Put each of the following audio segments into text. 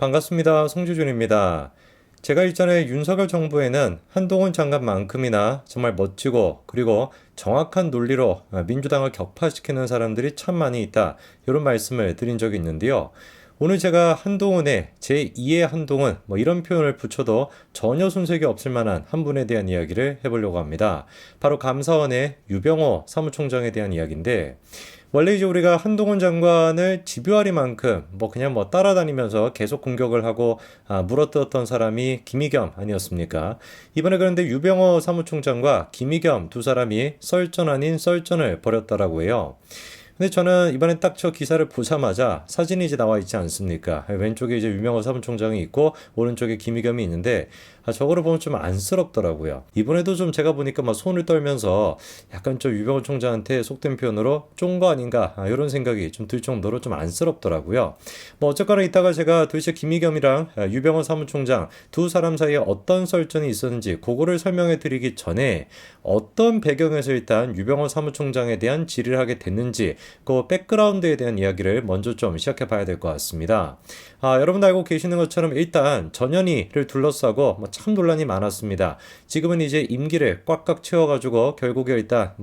반갑습니다. 송주준입니다. 제가 일전에 윤석열 정부에는 한동훈 장관만큼이나 정말 멋지고 그리고 정확한 논리로 민주당을 격파시키는 사람들이 참 많이 있다. 이런 말씀을 드린 적이 있는데요. 오늘 제가 한동훈의 제2의 한동훈 이런 표현을 붙여도 전혀 손색이 없을 만한 한 분에 대한 이야기를 해보려고 합니다. 바로 감사원의 유병호 사무총장에 대한 이야기인데 원래 이제 우리가 한동훈 장관을 집요하리만큼 그냥 따라다니면서 계속 공격을 하고 물어뜯었던 사람이 김의겸 아니었습니까? 이번에 그런데 유병호 사무총장과 김의겸 두 사람이 썰전 아닌 썰전을 벌였다라고 해요. 근데 저는 이번에 딱 저 기사를 보자마자 사진이 이제 나와 있지 않습니까? 왼쪽에 이제 유병호 사무총장이 있고 오른쪽에 김의겸이 있는데 저거를 보면 좀 안쓰럽더라고요. 이번에도 좀 제가 보니까 손을 떨면서 약간 좀 유병호 총장한테 속된 표현으로 쫀 거 아닌가 이런 생각이 좀 들 정도로 좀 안쓰럽더라고요. 어쨌거나 이따가 제가 도대체 김의겸이랑 유병호 사무총장 두 사람 사이에 어떤 썰전이 있었는지 그거를 설명해 드리기 전에 어떤 배경에서 일단 유병호 사무총장에 대한 질의를 하게 됐는지 그 백그라운드에 대한 이야기를 먼저 좀 시작해 봐야 될 것 같습니다. 여러분도 알고 계시는 것처럼 일단 전현희를 둘러싸고 참 논란이 많았습니다. 지금은 이제 임기를 꽉꽉 채워가지고 결국에 일단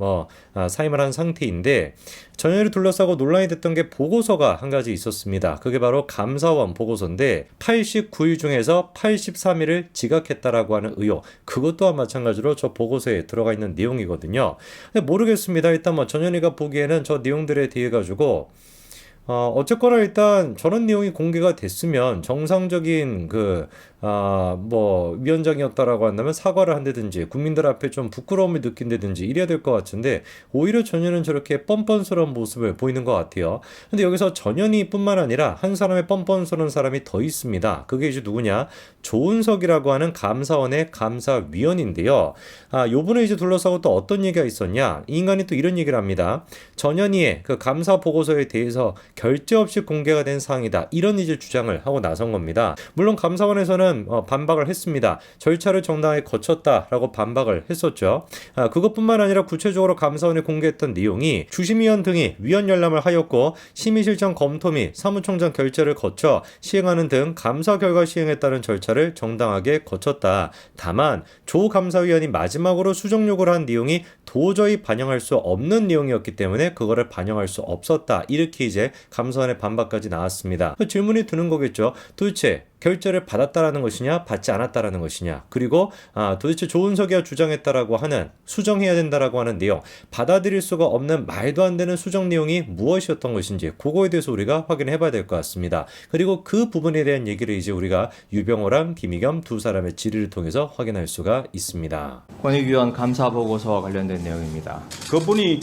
사임을 한 상태인데 전현희를 둘러싸고 논란이 됐던 게 보고서가 한 가지 있었습니다. 그게 바로 감사원 보고서인데 89일 중에서 83일을 지각했다라고 하는 의혹. 그것 또한 마찬가지로 저 보고서에 들어가 있는 내용이거든요. 근데 모르겠습니다. 일단 전현희가 보기에는 저 내용들에 대해 가지고 어쨌거나 일단 저런 내용이 공개가 됐으면 정상적인 위원장이었다라고 한다면 사과를 한다든지 국민들 앞에 좀 부끄러움을 느낀다든지 이래야 될 것 같은데 오히려 전현희는 저렇게 뻔뻔스러운 모습을 보이는 것 같아요. 근데 여기서 전현희뿐만 아니라 한 사람의 뻔뻔스러운 사람이 더 있습니다. 그게 이제 누구냐? 조은석이라고 하는 감사원의 감사위원인데요. 요번에 이제 둘러싸고 또 어떤 얘기가 있었냐? 이 인간이 또 이런 얘기를 합니다. 전현희의 그 감사 보고서에 대해서 결재 없이 공개가 된 사항이다. 이런 이제 주장을 하고 나선 겁니다. 물론 감사원에서는 반박을 했습니다. 절차를 정당하게 거쳤다라고 반박을 했었죠. 그것뿐만 아니라 구체적으로 감사원에 공개했던 내용이 주심위원 등이 위원 열람을 하였고 심의실정 검토 및 사무총장 결재를 거쳐 시행하는 등 감사 결과 시행에 따른 절차를 정당하게 거쳤다. 다만 조 감사위원이 마지막으로 수정 요구를 한 내용이 도저히 반영할 수 없는 내용이었기 때문에 그거를 반영할 수 없었다. 이렇게 이제 감사원의 반박까지 나왔습니다. 질문이 드는 거겠죠. 도대체 결재를 받았다라는 것이냐 받지 않았다라는 것이냐 그리고 도대체 조은석이가 주장했다라고 하는 수정해야 된다라고 하는 내용 받아들일 수가 없는 말도 안 되는 수정 내용이 무엇이었던 것인지 그거에 대해서 우리가 확인해 봐야 될 것 같습니다. 그리고 그 부분에 대한 얘기를 이제 우리가 유병호랑 김의겸 두 사람의 질의를 통해서 확인할 수가 있습니다. 권익위원 감사보고서와 관련된 내용입니다. 그분이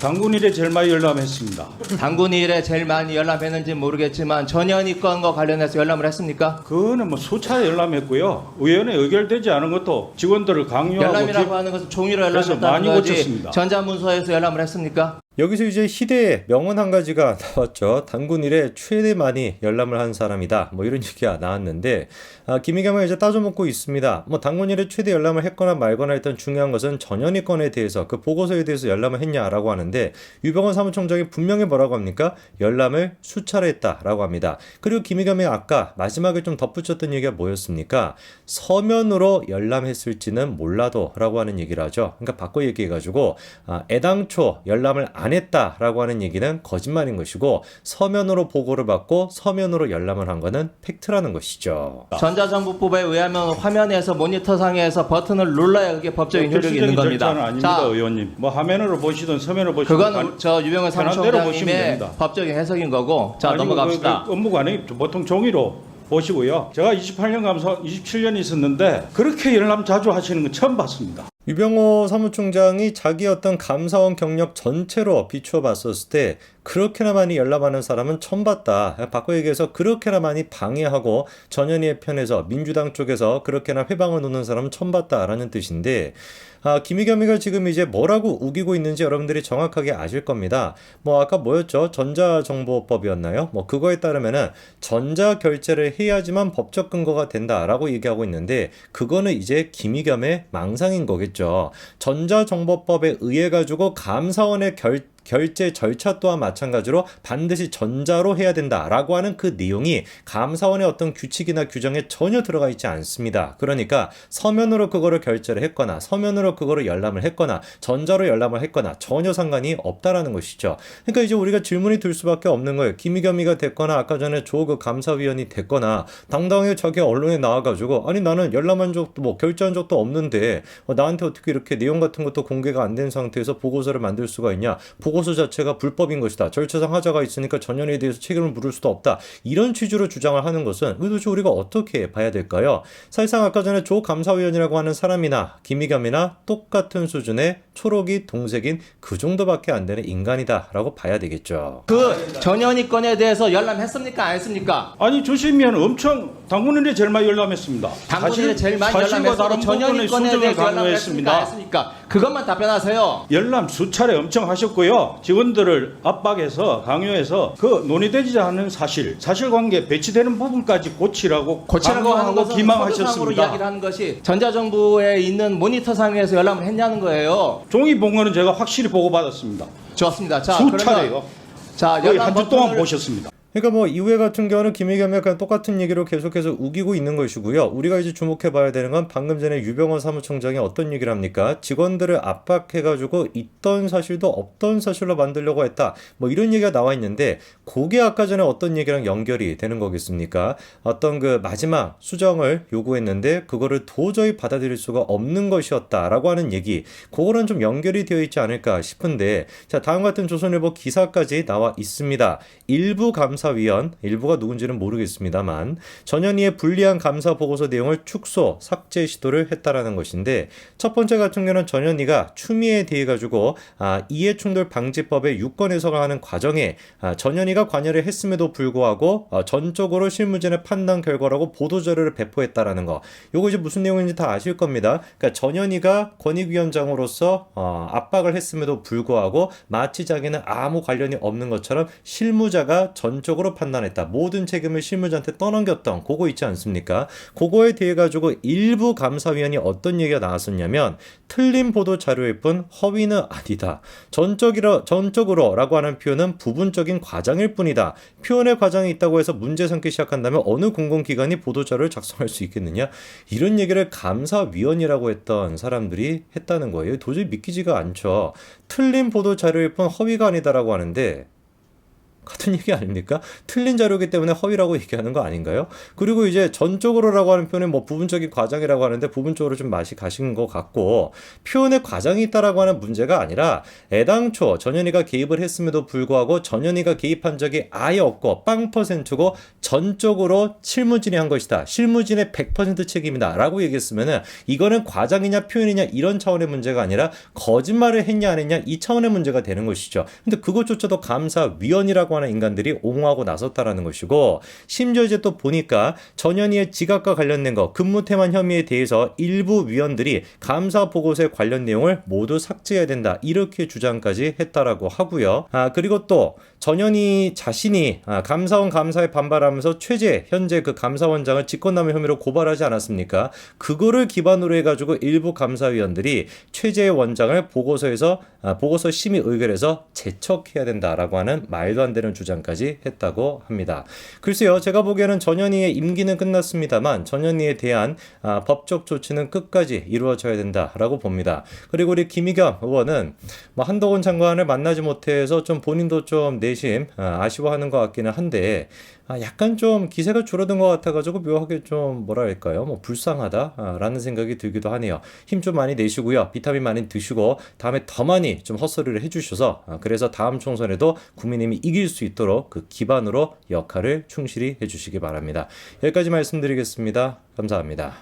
당군 일에 제일 많이 열람했습니다. 당군 일에 제일 많이 열람했는지 모르겠지만 전현희 건과 관련해서 열람을 했습니까? 그거는 수차례 열람했고요. 의원에 의결되지 않은 것도 직원들을 강요하고 열람이라고 하는 것은 종이로 그래서 열람했다는 많이 거지 고쳤습니다. 전자문서에서 열람을 했습니까? 여기서 이제 희대의 명언 한 가지가 나왔죠. 당군 일에 최대 많이 열람을 한 사람이다. 이런 얘기가 나왔는데 김의겸은 이제 따져먹고 있습니다. 당군 일에 최대 열람을 했거나 말거나 일단 중요한 것은 전현희 건에 대해서 그 보고서에 대해서 열람을 했냐라고 하는데 유병호 사무총장이 분명히 뭐라고 합니까? 열람을 수차례 했다라고 합니다. 그리고 김의겸이 아까 마지막에 좀 덧붙였던 얘기가 뭐였습니까? 서면으로 열람했을지는 몰라도 라고 하는 얘기를 하죠. 그러니까 바꿔 얘기해가지고 애당초 열람을 안 했다라고 하는 얘기는 거짓말인 것이고 서면으로 보고를 받고 서면으로 열람을 한 거는 팩트라는 것이죠. 전자정보법에 의하면 화면에서 모니터상에서 버튼을 눌러야 그게 법적인 효력이 있는 겁니다. 절차는 아닙니다, 의원님. 화면으로 보시든 서면으로 보시든 그건 저 유병호 사무총장님의 법적인 해석인 거고 자 넘어갑시다. 업무관이 보통 종이로 보시고요. 제가 28년 감사 27년 있었는데 그렇게 열람 자주 하시는 건 처음 봤습니다. 유병호 사무총장이 자기 어떤 감사원 경력 전체로 비추어 봤었을 때 그렇게나 많이 열람하는 사람은 처음 봤다. 바꿔 얘기해서 그렇게나 많이 방해하고 전현희의 편에서 민주당 쪽에서 그렇게나 회방을 놓는 사람은 처음 봤다라는 뜻인데 김의겸이가 지금 이제 뭐라고 우기고 있는지 여러분들이 정확하게 아실 겁니다. 아까 뭐였죠? 전자정보법이었나요? 그거에 따르면은 전자결제를 해야지만 법적 근거가 된다라고 얘기하고 있는데 그거는 이제 김의겸의 망상인 거겠죠. 전자정보법에 의해 가지고 감사원의 결제 절차 또한 마찬가지로 반드시 전자로 해야 된다라고 하는 그 내용이 감사원의 어떤 규칙이나 규정에 전혀 들어가 있지 않습니다. 그러니까 서면으로 그거를 결제를 했거나 서면으로 그거를 열람을 했거나 전자로 열람을 했거나 전혀 상관이 없다라는 것이죠. 그러니까 이제 우리가 질문이 들 수밖에 없는 거예요. 김의겸이가 됐거나 아까 전에 조 그 감사위원이 됐거나 당당하게 자기 언론에 나와가지고 아니 나는 열람한 적도 뭐 결제한 적도 없는데 나한테 어떻게 이렇게 내용 같은 것도 공개가 안 된 상태에서 보고서를 만들 수가 있냐. 보고서 자체가 불법인 것이다. 절차상 하자가 있으니까 전현희에 대해서 책임을 물을 수도 없다. 이런 취지로 주장을 하는 것은 도대체 우리가 어떻게 봐야 될까요? 사실상 아까 전에 조 감사위원이라고 하는 사람이나 김의겸이나 똑같은 수준의 초록이 동색인 그 정도밖에 안 되는 인간이다라고 봐야 되겠죠. 그 전현희 건에 대해서 열람했습니까? 안 했습니까? 아니 주시면 엄청 당군인에 제일 많이 열람했습니다. 당군인에 제일 많이 사실과 열람했고 다른 전현희 부분의 건에 수정을 대해서 열람했습니까? 안 강요했습니다. 했습니까? 그것만 답변하세요. 열람 수차례 엄청 하셨고요. 직원들을 압박해서 강요해서 그 논의되지 않은 사실관계 배치되는 부분까지 고치라고 고치라고 하는 강요하고 것은 기망하셨습니다. 서류상으로 이야기를 하는 것이 전자정부에 있는 모니터상에서 열람을 했냐는 거예요. 종이 본 거는 제가 확실히 보고받았습니다. 좋습니다. 자, 수차례요. 그러면 자, 거의 열람 한 주 동안 버튼을 보셨습니다. 그러니까 뭐 이후에 같은 경우는 김의겸이 약간 똑같은 얘기로 계속해서 우기고 있는 것이고요. 우리가 이제 주목해 봐야 되는 건 방금 전에 유병헌 사무총장이 어떤 얘기를 합니까? 직원들을 압박해가지고 있던 사실도 없던 사실로 만들려고 했다. 뭐 이런 얘기가 나와 있는데 그게 아까 전에 어떤 얘기랑 연결이 되는 거겠습니까? 어떤 그 마지막 수정을 요구했는데 그거를 도저히 받아들일 수가 없는 것이었다라고 하는 얘기. 그거랑 좀 연결이 되어 있지 않을까 싶은데 자 다음 같은 조선일보 기사까지 나와 있습니다. 일부 감사위원, 일부가 누군지는 모르겠습니다만 전현희의 불리한 감사 보고서 내용을 축소, 삭제 시도를 했다라는 것인데 첫 번째 같은 경우는 전현희가 추미애에 대해 가지고 이해충돌 방지법의 유권 해석을 하는 과정에 전현희가 관여를 했음에도 불구하고 전적으로 실무진의 판단 결과라고 보도자료를 배포했다라는 거. 요거 이제 무슨 내용인지 다 아실 겁니다. 그러니까 전현희가 권익위원장으로서 압박을 했음에도 불구하고 마치 자기는 아무 관련이 없는 것처럼 실무자가 전적으로 판단했다. 모든 책임을 실무자한테 떠넘겼던 그거 있지 않습니까? 그거에 대해 가지고 일부 감사위원이 어떤 얘기가 나왔었냐면 틀린 보도 자료일 뿐 허위는 아니다. 전적으로라고 하는 표현은 부분적인 과장일 뿐이다. 표현의 과장이 있다고 해서 문제 삼기 시작한다면 어느 공공기관이 보도 자료를 작성할 수 있겠느냐? 이런 얘기를 감사위원이라고 했던 사람들이 했다는 거예요. 도저히 믿기지가 않죠. 틀린 보도 자료일 뿐 허위가 아니다라고 하는데 같은 얘기 아닙니까? 틀린 자료이기 때문에 허위라고 얘기하는 거 아닌가요? 그리고 이제 전적으로라고 하는 표현은 뭐 부분적인 과장이라고 하는데 부분적으로 좀 맛이 가신 것 같고 표현에 과장이 있다라고 하는 문제가 아니라 애당초 전현희가 개입을 했음에도 불구하고 전현희가 개입한 적이 아예 없고 0%고 전적으로 실무진이 한 것이다. 실무진의 100% 책임이다. 라고 얘기했으면은 이거는 과장이냐 표현이냐 이런 차원의 문제가 아니라 거짓말을 했냐 안 했냐 이 차원의 문제가 되는 것이죠. 근데 그것조차도 감사위원이라고 하는 인간들이 옹호하고 나섰다라는 것이고 심지어 이제 또 보니까 전현희의 지각과 관련된 거 근무 태만 혐의에 대해서 일부 위원들이 감사 보고서의 관련 내용을 모두 삭제해야 된다 이렇게 주장까지 했다라고 하고요. 그리고 또 전현희 자신이 감사원 감사에 반발하면서 최재 현재 그 감사원장을 직권남용 혐의로 고발하지 않았습니까? 그거를 기반으로 해가지고 일부 감사위원들이 최재 원장을 보고서 심의 의결에서 제척해야 된다라고 하는 말도 안 되는 주장까지 했다고 합니다. 글쎄요, 제가 보기에는 전현희의 임기는 끝났습니다만 전현희에 대한 법적 조치는 끝까지 이루어져야 된다라고 봅니다. 그리고 우리 김의겸 의원은 뭐 한동훈 장관을 만나지 못해서 좀 본인도 좀 내심 아쉬워하는 것 같기는 한데 약간 좀 기세가 줄어든 것 같아가지고 묘하게 좀 뭐랄까요, 뭐 불쌍하다라는 생각이 들기도 하네요. 힘 좀 많이 내시고요, 비타민 많이 드시고 다음에 더 많이 좀 헛소리를 해주셔서 그래서 다음 총선에도 국민의힘이 이길 수 있도록 그 기반으로 역할을 충실히 해주시기 바랍니다. 여기까지 말씀드리겠습니다. 감사합니다.